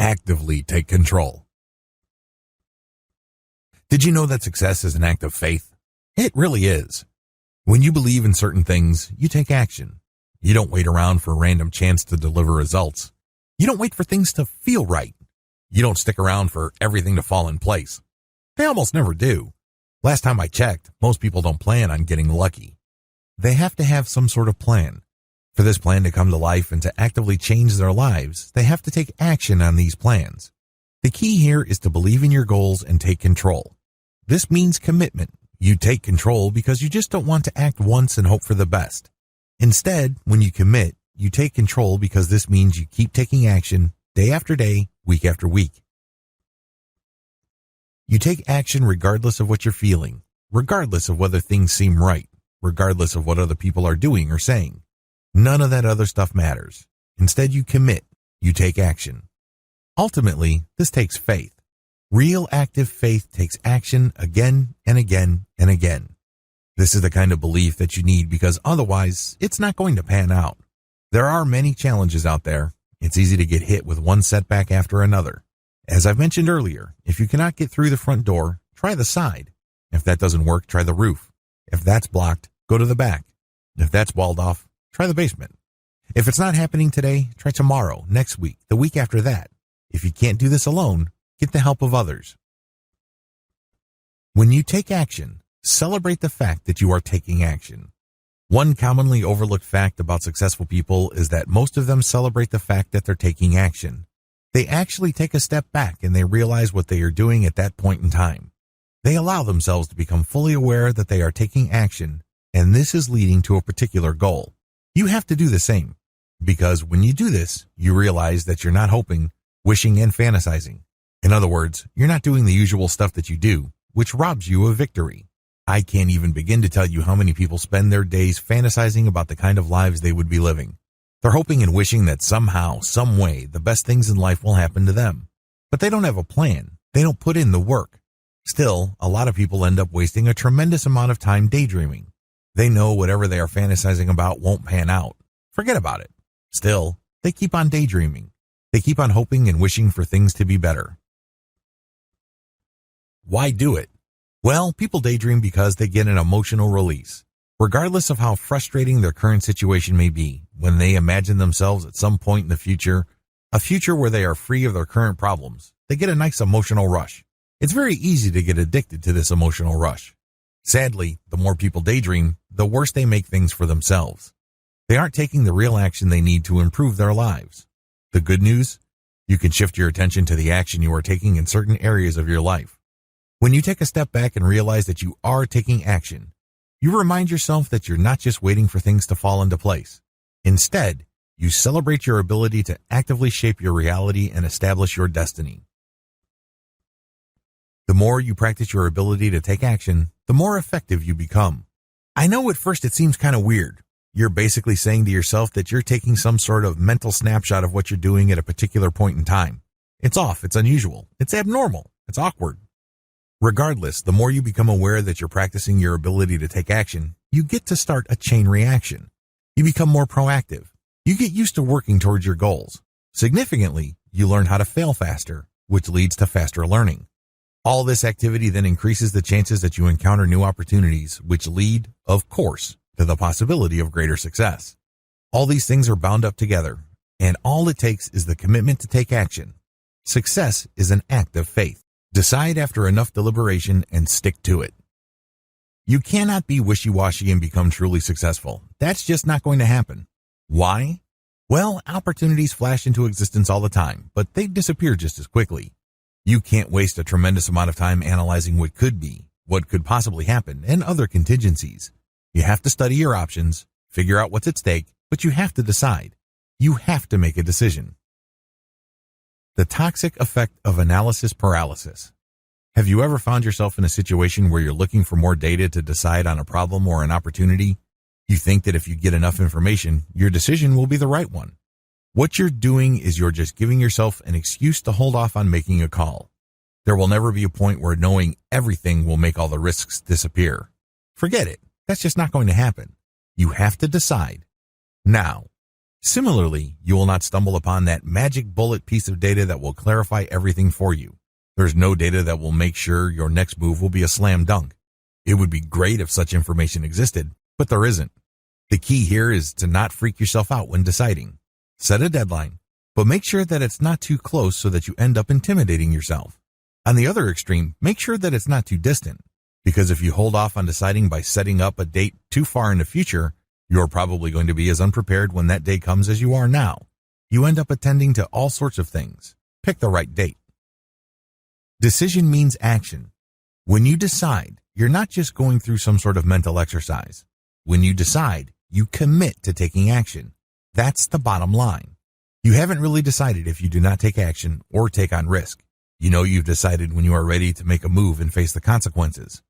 actively take control. Did you know that success is an act of faith? It really is. When you believe in certain things, you take action. You don't wait around for a random chance to deliver results. You don't wait for things to feel right. You don't stick around for everything to fall in place. They almost never do. Last time I checked, most people don't plan on getting lucky. They have to have some sort of plan. For this plan to come to life and to actively change their lives, they have to take action on these plans. The key here is to believe in your goals and take control. This means commitment. You take control because you just don't want to act once and hope for the best. Instead, when you commit, you take control because this means you keep taking action day after day, week after week. You take action regardless of what you're feeling, regardless of whether things seem right, regardless of what other people are doing or saying. None of that other stuff matters. Instead, you commit. You take action. Ultimately, this takes faith. Real active faith takes action again and again and again. This is the kind of belief that you need because otherwise, it's not going to pan out. There are many challenges out there. It's easy to get hit with one setback after another. As I've mentioned earlier, if you cannot get through the front door, try the side. If that doesn't work, try the roof. If that's blocked, go to the back. If that's walled off, try the basement. If it's not happening today, try tomorrow, next week, the week after that. If you can't do this alone, get the help of others. When you take action, celebrate the fact that you are taking action. One commonly overlooked fact about successful people is that most of them celebrate the fact that they're taking action. They actually take a step back and they realize what they are doing at that point in time. They allow themselves to become fully aware that they are taking action, and this is leading to a particular goal. You have to do the same, because when you do this, you realize that you're not hoping, wishing, and fantasizing. In other words, you're not doing the usual stuff that you do, which robs you of victory. I can't even begin to tell you how many people spend their days fantasizing about the kind of lives they would be living. They're hoping and wishing that somehow, some way, the best things in life will happen to them. But they don't have a plan. They don't put in the work. Still, a lot of people end up wasting a tremendous amount of time daydreaming. They know whatever they are fantasizing about won't pan out. Forget about it. Still, they keep on daydreaming. They keep on hoping and wishing for things to be better. Why do it? Well, people daydream because they get an emotional release. Regardless of how frustrating their current situation may be, when they imagine themselves at some point in the future, a future where they are free of their current problems, they get a nice emotional rush. It's very easy to get addicted to this emotional rush. Sadly, the more people daydream, the worse they make things for themselves. They aren't taking the real action they need to improve their lives. The good news? You can shift your attention to the action you are taking in certain areas of your life. When you take a step back and realize that you are taking action, you remind yourself that you're not just waiting for things to fall into place. Instead, you celebrate your ability to actively shape your reality and establish your destiny. The more you practice your ability to take action, the more effective you become. I know at first it seems kind of weird. You're basically saying to yourself that you're taking some sort of mental snapshot of what you're doing at a particular point in time. It's off, it's unusual, it's abnormal, it's awkward. Regardless, the more you become aware that you're practicing your ability to take action, you get to start a chain reaction. You become more proactive. You get used to working towards your goals. Significantly, you learn how to fail faster, which leads to faster learning. All this activity then increases the chances that you encounter new opportunities, which lead, of course, to the possibility of greater success. All these things are bound up together, and all it takes is the commitment to take action. Success is an act of faith. Decide after enough deliberation and stick to it. You cannot be wishy-washy and become truly successful. That's just not going to happen. Why? Well, opportunities flash into existence all the time, but they disappear just as quickly. You can't waste a tremendous amount of time analyzing what could be, what could possibly happen, and other contingencies. You have to study your options, figure out what's at stake, but you have to decide. You have to make a decision. The toxic effect of analysis paralysis. Have you ever found yourself in a situation where you're looking for more data to decide on a problem or an opportunity? You think that if you get enough information, your decision will be the right one. What you're doing is you're just giving yourself an excuse to hold off on making a call. There will never be a point where knowing everything will make all the risks disappear. Forget it. That's just not going to happen. You have to decide. Now. Similarly, you will not stumble upon that magic bullet piece of data that will clarify everything for you. There's no data that will make sure your next move will be a slam dunk. It would be great if such information existed, but there isn't. The key here is to not freak yourself out when deciding. Set a deadline, but make sure that it's not too close so that you end up intimidating yourself. On the other extreme, make sure that it's not too distant, because if you hold off on deciding by setting up a date too far in the future, you're probably going to be as unprepared when that day comes as you are now. You end up attending to all sorts of things. Pick the right date. Decision means action. When you decide, you're not just going through some sort of mental exercise. When you decide, you commit to taking action. That's the bottom line. You haven't really decided if you do not take action or take on risk. You know you've decided when you are ready to make a move and face the consequences.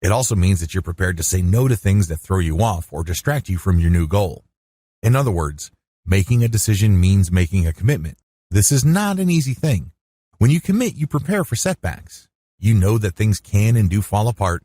It also means that you're prepared to say no to things that throw you off or distract you from your new goal. In other words, making a decision means making a commitment. This is not an easy thing. When you commit, you prepare for setbacks. You know that things can and do fall apart,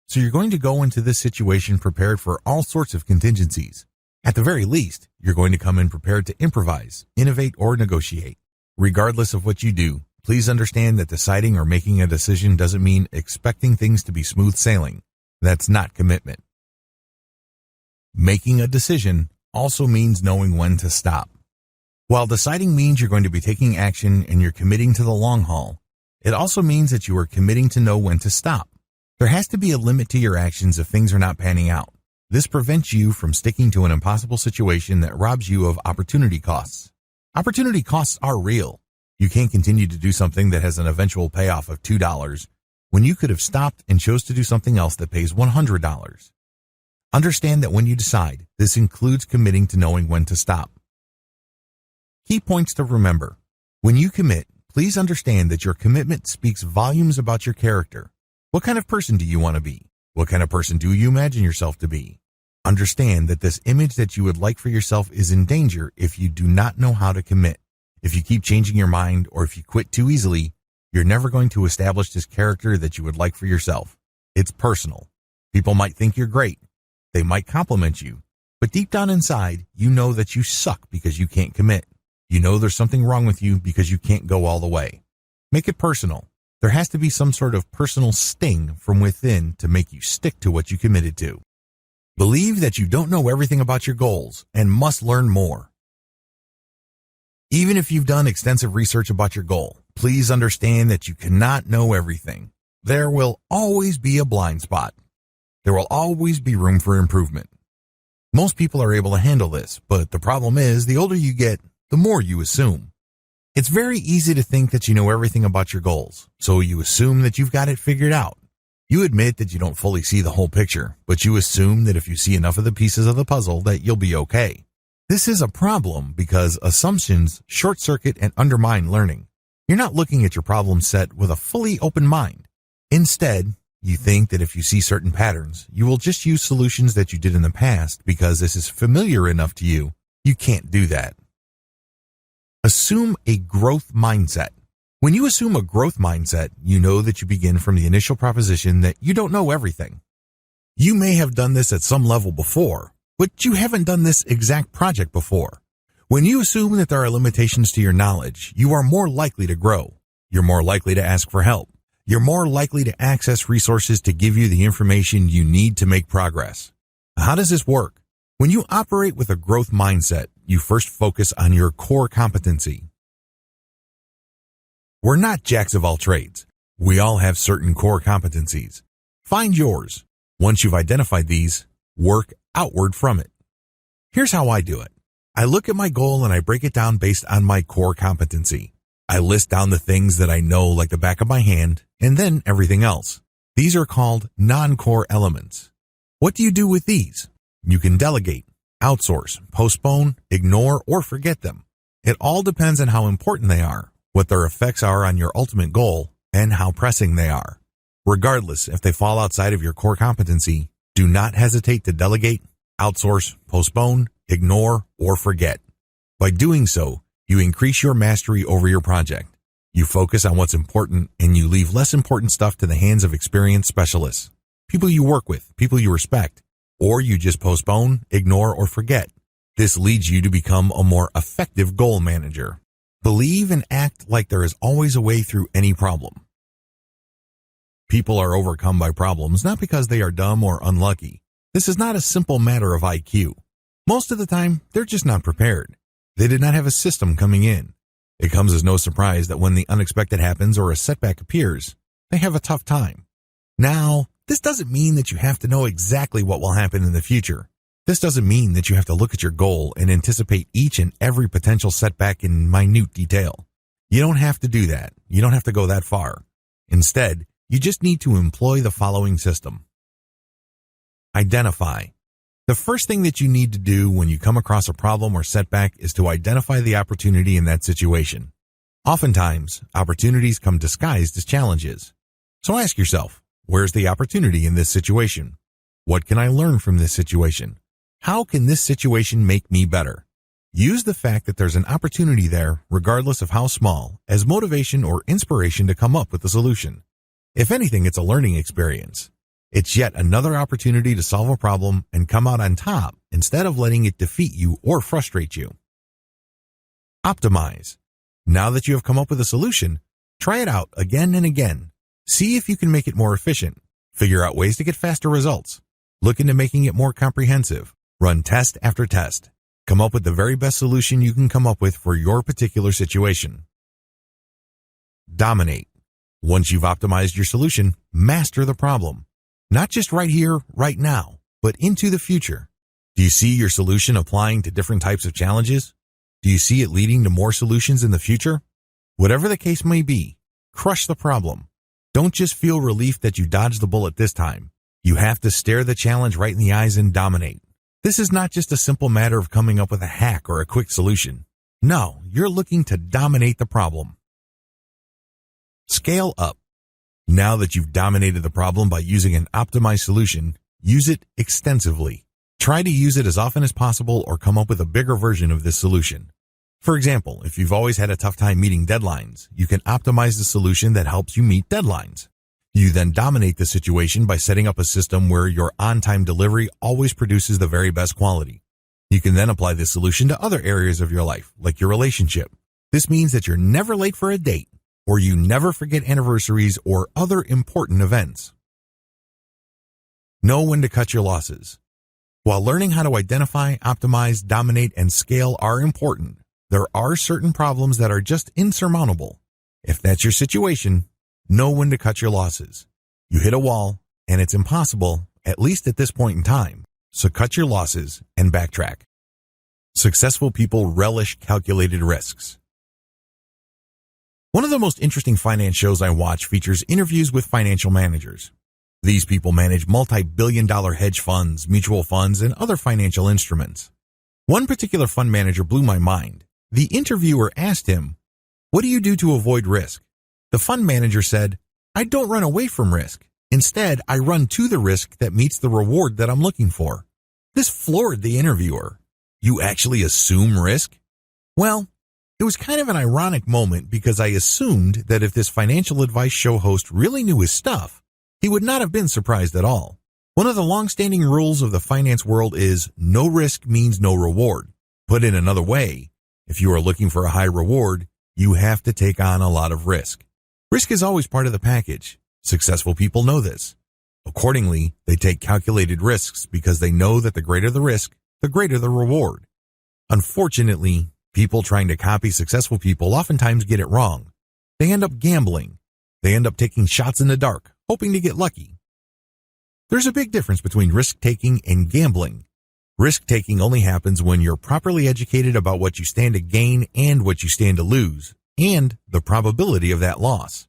so you're going to go into this situation prepared for all sorts of contingencies. At the very least, you're going to come in prepared to improvise, innovate, or negotiate. Regardless of what you do, please understand that deciding or making a decision doesn't mean expecting things to be smooth sailing. That's not commitment. Making a decision also means knowing when to stop. While deciding means you're going to be taking action and you're committing to the long haul, it also means that you are committing to know when to stop. There has to be a limit to your actions if things are not panning out. This prevents you from sticking to an impossible situation that robs you of opportunity costs. Opportunity costs are real. You can't continue to do something that has an eventual payoff of $2 when you could have stopped and chose to do something else that pays $100. Understand that when you decide, this includes committing to knowing when to stop. Key points to remember. When you commit, please understand that your commitment speaks volumes about your character. What kind of person do you want to be? What kind of person do you imagine yourself to be? Understand that this image that you would like for yourself is in danger if you do not know how to commit. If you keep changing your mind or if you quit too easily, you're never going to establish this character that you would like for yourself. It's personal. People might think you're great. They might compliment you. But deep down inside, you know that you suck because you can't commit. You know there's something wrong with you because you can't go all the way. Make it personal. There has to be some sort of personal sting from within to make you stick to what you committed to. Believe that you don't know everything about your goals and must learn more. Even if you've done extensive research about your goal, please understand that you cannot know everything. There will always be a blind spot. There will always be room for improvement. Most people are able to handle this, but the problem is the older you get, the more you assume. It's very easy to think that you know everything about your goals, so you assume that you've got it figured out. You admit that you don't fully see the whole picture, but you assume that if you see enough of the pieces of the puzzle that you'll be okay. This is a problem because assumptions short-circuit and undermine learning. You're not looking at your problem set with a fully open mind. Instead, you think that if you see certain patterns, you will just use solutions that you did in the past because this is familiar enough to you. You can't do that. Assume a growth mindset. When you assume a growth mindset, you know that you begin from the initial proposition that you don't know everything. You may have done this at some level before, but you haven't done this exact project before. When you assume that there are limitations to your knowledge, you are more likely to grow. You're more likely to ask for help. You're more likely to access resources to give you the information you need to make progress. How does this work? When you operate with a growth mindset, you first focus on your core competency. We're not jacks of all trades. We all have certain core competencies. Find yours. Once you've identified these, work outward from it. Here's how I do it. I look at my goal and I break it down based on my core competency. I list down the things that I know like the back of my hand, and then everything else. These are called non-core elements. What do you do with these? You can delegate, outsource, postpone, ignore, or forget them. It all depends on how important they are, what their effects are on your ultimate goal, and how pressing they are. Regardless if they fall outside of your core competency, do not hesitate to delegate, outsource, postpone, ignore, or forget. By doing so, you increase your mastery over your project. You focus on what's important and you leave less important stuff to the hands of experienced specialists, people you work with, people you respect, or you just postpone, ignore, or forget. This leads you to become a more effective goal manager. Believe and act like there is always a way through any problem. People are overcome by problems not because they are dumb or unlucky. This is not a simple matter of IQ. Most of the time, they're just not prepared. They did not have a system coming in. It comes as no surprise that when the unexpected happens or a setback appears, they have a tough time. Now, this doesn't mean that you have to know exactly what will happen in the future. This doesn't mean that you have to look at your goal and anticipate each and every potential setback in minute detail. You don't have to do that. You don't have to go that far. Instead, you just need to employ the following system. Identify. The first thing that you need to do when you come across a problem or setback is to identify the opportunity in that situation. Oftentimes, opportunities come disguised as challenges. So ask yourself, where's the opportunity in this situation? What can I learn from this situation? How can this situation make me better? Use the fact that there's an opportunity there, regardless of how small, as motivation or inspiration to come up with the solution. If anything, it's a learning experience. It's yet another opportunity to solve a problem and come out on top instead of letting it defeat you or frustrate you. Optimize. Now that you have come up with a solution, try it out again and again. See if you can make it more efficient. Figure out ways to get faster results. Look into making it more comprehensive. Run test after test. Come up with the very best solution you can come up with for your particular situation. Dominate. Once you've optimized your solution, master the problem. Not just right here, right now, but into the future. Do you see your solution applying to different types of challenges? Do you see it leading to more solutions in the future? Whatever the case may be, crush the problem. Don't just feel relief that you dodged the bullet this time. You have to stare the challenge right in the eyes and dominate. This is not just a simple matter of coming up with a hack or a quick solution. No, you're looking to dominate the problem. Scale up. Now that you've dominated the problem by using an optimized solution, use it extensively. Try to use it as often as possible or come up with a bigger version of this solution. For example, if you've always had a tough time meeting deadlines, you can optimize the solution that helps you meet deadlines. You then dominate the situation by setting up a system where your on-time delivery always produces the very best quality. You can then apply this solution to other areas of your life, like your relationship. This means that you're never late for a date, or you never forget anniversaries or other important events. Know when to cut your losses. While learning how to identify, optimize, dominate, and scale are important, there are certain problems that are just insurmountable. If that's your situation, know when to cut your losses. You hit a wall, and it's impossible, at least at this point in time, so cut your losses and backtrack. Successful people relish calculated risks. One of the most interesting finance shows I watch features interviews with financial managers. These people manage multi-billion-dollar hedge funds, mutual funds, and other financial instruments. One particular fund manager blew my mind. The interviewer asked him, "What do you do to avoid risk?" The fund manager said, "I don't run away from risk. Instead, I run to the risk that meets the reward that I'm looking for." This floored the interviewer. You actually assume risk? Well, it was kind of an ironic moment because I assumed that if this financial advice show host really knew his stuff, he would not have been surprised at all. One of the long-standing rules of the finance world is no risk means no reward. Put in another way, if you are looking for a high reward, you have to take on a lot of risk. Risk is always part of the package. Successful people know this. Accordingly, they take calculated risks because they know that the greater the risk, the greater the reward. Unfortunately, people trying to copy successful people oftentimes get it wrong. They end up gambling. They end up taking shots in the dark, hoping to get lucky. There's a big difference between risk-taking and gambling. Risk-taking only happens when you're properly educated about what you stand to gain and what you stand to lose, and the probability of that loss.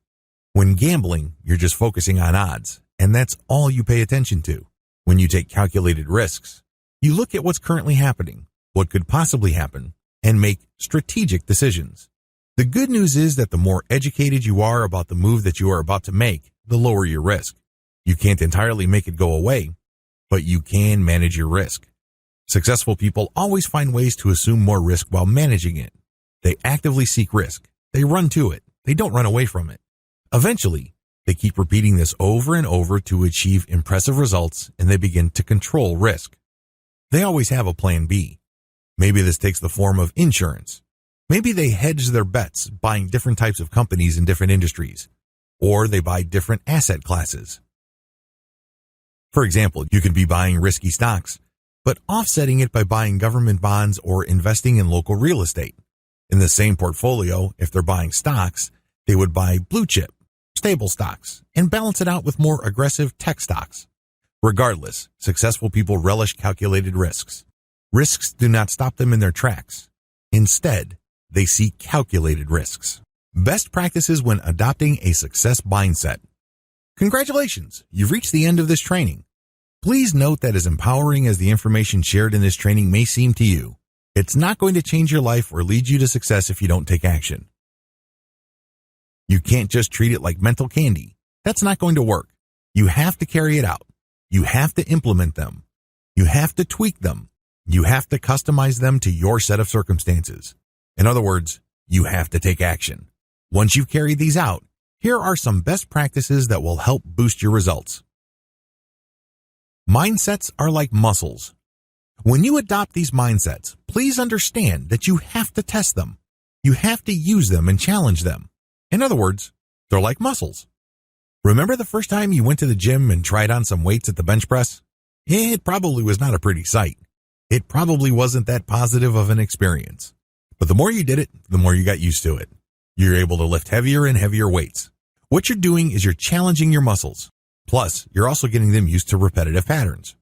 When gambling, you're just focusing on odds, and that's all you pay attention to. When you take calculated risks, you look at what's currently happening, what could possibly happen, and make strategic decisions. The good news is that the more educated you are about the move that you are about to make, the lower your risk. You can't entirely make it go away, but you can manage your risk. Successful people always find ways to assume more risk while managing it. They actively seek risk. They run to it. They don't run away from it. Eventually, they keep repeating this over and over to achieve impressive results, and they begin to control risk. They always have a plan B. Maybe this takes the form of insurance. Maybe they hedge their bets, buying different types of companies in different industries, or they buy different asset classes. For example, you could be buying risky stocks, but offsetting it by buying government bonds or investing in local real estate. In the same portfolio, if they're buying stocks, they would buy blue chip, stable stocks, and balance it out with more aggressive tech stocks. Regardless, successful people relish calculated risks. Risks do not stop them in their tracks. Instead, they seek calculated risks. Best practices when adopting a success mindset. Congratulations, you've reached the end of this training. Please note that as empowering as the information shared in this training may seem to you, it's not going to change your life or lead you to success if you don't take action. You can't just treat it like mental candy. That's not going to work. You have to carry it out. You have to implement them. You have to tweak them. You have to customize them to your set of circumstances. In other words, you have to take action. Once you've carried these out, here are some best practices that will help boost your results. Mindsets are like muscles. When you adopt these mindsets, please understand that you have to test them. You have to use them and challenge them. In other words, they're like muscles. Remember the first time you went to the gym and tried on some weights at the bench press? It probably was not a pretty sight. It probably wasn't that positive of an experience. But the more you did it, the more you got used to it. You're able to lift heavier and heavier weights. What you're doing is you're challenging your muscles. Plus, you're also getting them used to repetitive patterns.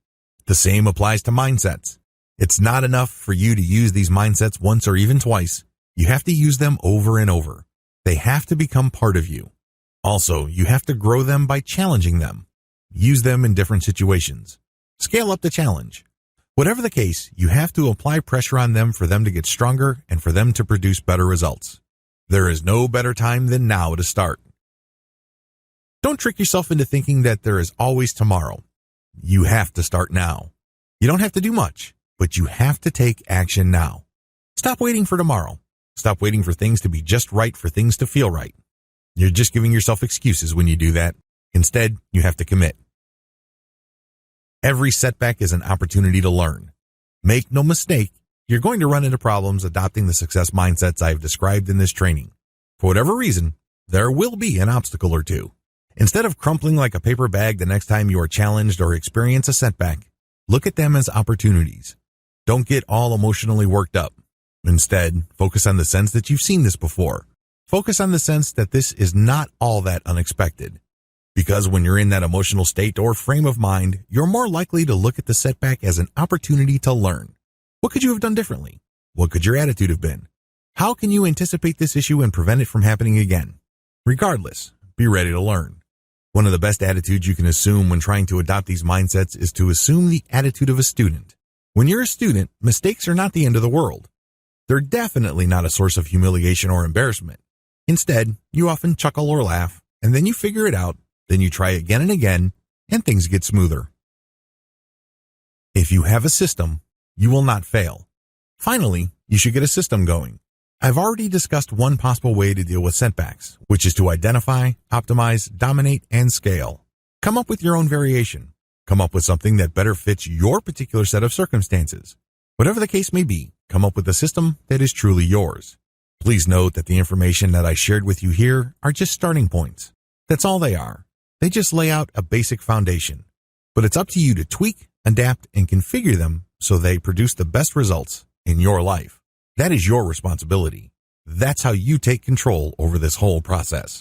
The same applies to mindsets. It's not enough for you to use these mindsets once or even twice. You have to use them over and over. They have to become part of you. Also, you have to grow them by challenging them. Use them in different situations. Scale up the challenge. Whatever the case, you have to apply pressure on them for them to get stronger and for them to produce better results. There is no better time than now to start. Don't trick yourself into thinking that there is always tomorrow. You have to start now. You don't have to do much, but you have to take action now. Stop waiting for tomorrow. Stop waiting for things to be just right for things to feel right. You're just giving yourself excuses when you do that. Instead, you have to commit. Every setback is an opportunity to learn. Make no mistake, you're going to run into problems adopting the success mindsets I've described in this training. For whatever reason, there will be an obstacle or two. Instead of crumpling like a paper bag the next time you are challenged or experience a setback, look at them as opportunities. Don't get all emotionally worked up. Instead, focus on the sense that you've seen this before. Focus on the sense that this is not all that unexpected. Because when you're in that emotional state or frame of mind, you're more likely to look at the setback as an opportunity to learn. What could you have done differently? What could your attitude have been? How can you anticipate this issue and prevent it from happening again? Regardless, be ready to learn. One of the best attitudes you can assume when trying to adopt these mindsets is to assume the attitude of a student. When you're a student, mistakes are not the end of the world. They're definitely not a source of humiliation or embarrassment. Instead, you often chuckle or laugh, and then you figure it out, then you try again and again, and things get smoother. If you have a system, you will not fail. Finally, you should get a system going. I've already discussed one possible way to deal with setbacks, which is to identify, optimize, dominate, and scale. Come up with your own variation. Come up with something that better fits your particular set of circumstances. Whatever the case may be, come up with a system that is truly yours. Please note that the information that I shared with you here are just starting points. That's all they are. They just lay out a basic foundation. But it's up to you to tweak, adapt, and configure them so they produce the best results in your life. That is your responsibility. That's how you take control over this whole process.